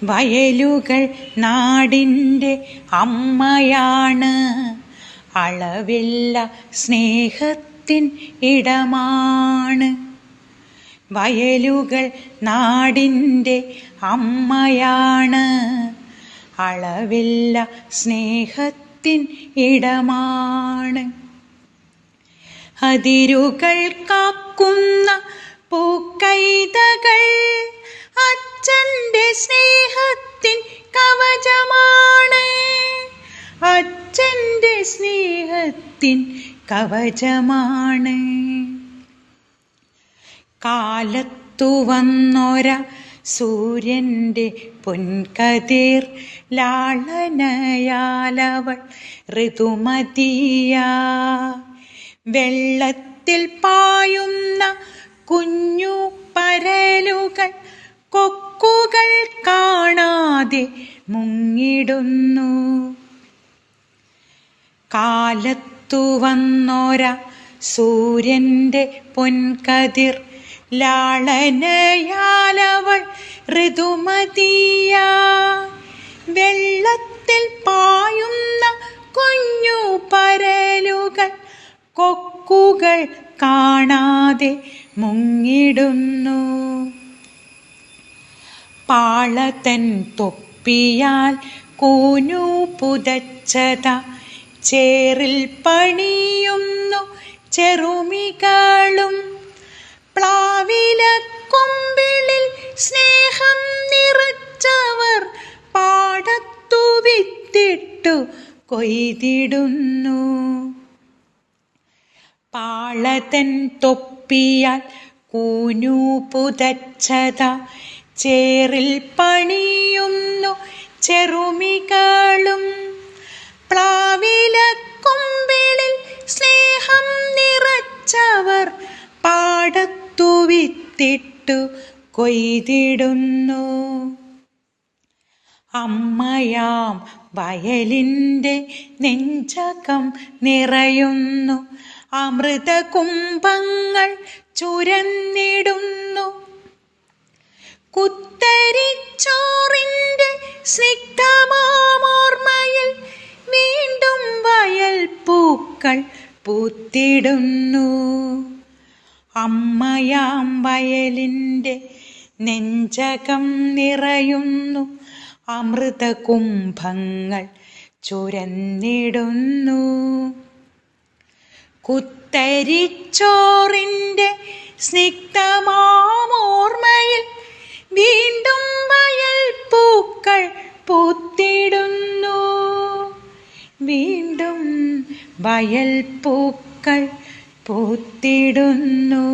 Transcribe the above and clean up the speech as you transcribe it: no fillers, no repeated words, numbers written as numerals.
വയലുകൾ നാടിൻ്റെ അമ്മയാണ്, അളവില്ല സ്നേഹത്തിൻ ഇടമാണ്. വയലുകൾ നാടിൻ്റെ അമ്മയാണ്, അളവില്ല സ്നേഹത്തിൻ ഇടമാണ്. അതിരുകൾ കാക്കുന്ന പൂക്കൈതകൾ അച്ഛൻ്റെ സ്നേഹത്തിൻ കവചമാണ്, അച്ഛൻ്റെ സ്നേഹത്തിൻ കവചമാണ്. കാലത്തു വന്നൊര സൂര്യൻ്റെ പൊൻകതിർ ലാളനയാലവൾ ഋതുമതിയ. വെള്ളത്തിൽ പായുന്ന കുഞ്ഞു പരലുകൾ കൊക്കുകൾ കാണാതെ മുങ്ങിടുന്നു. കാലത്തു വന്നൊര സൂര്യൻ്റെ പൊൻകതിർ ലാളനയാലവൾ ഋതുമതിയ. വെള്ളത്തിൽ പായുന്ന കുഞ്ഞു പരലുകൾ കൊക്കുകൾ കാണാതെ മുങ്ങിടുന്നു. പാളതൻ തൊപ്പിയാൽ കൂനു പുതച്ചത ചേറിൽ പണിയുന്നു ചെറുമികളും. പ്ലാവിലക്കൊമ്പിളിൽ സ്നേഹം നിറച്ചവർ പാടത്തു വിത്തിട്ടു കൊയ്തിടുന്നു. പാളതൻ തൊപ്പിയാൽ കൂനു പുതച്ചത ചേറിൽ പണിയുന്നു ചെറുമികളും. പ്ലാവിലക്കൊമ്പിളിൽ സ്നേഹം നിറച്ചവർ പാടത്തു വിത്തിട്ടു കൊയ്തിടുന്നു. അമ്മയാം വയലിൻ്റെ നെഞ്ചകം നിറയുന്നു, അമൃതകുംഭങ്ങൾ ചുരന്നിടുന്നു. കുത്തരിച്ചോറിൻ്റെ സ്നിഗ്ധമാമോർമ്മയിൽ വീണ്ടും വയൽ പൂക്കൾ പൂത്തിടുന്നു. അമ്മയാം വയലിൻ്റെ നെഞ്ചകം നിറയുന്നു, അമൃതകുംഭങ്ങൾ ചുരന്നിടുന്നു. കുത്തരിച്ചോറിൻ്റെ സ്നിഗ്ധമാമോർമ്മയിൽ വീണ്ടും വയൽ പൂക്കൾ പൂത്തിടുന്നു, വീണ്ടും വയൽ പൂക്കൾ പൂത്തിടുന്നു.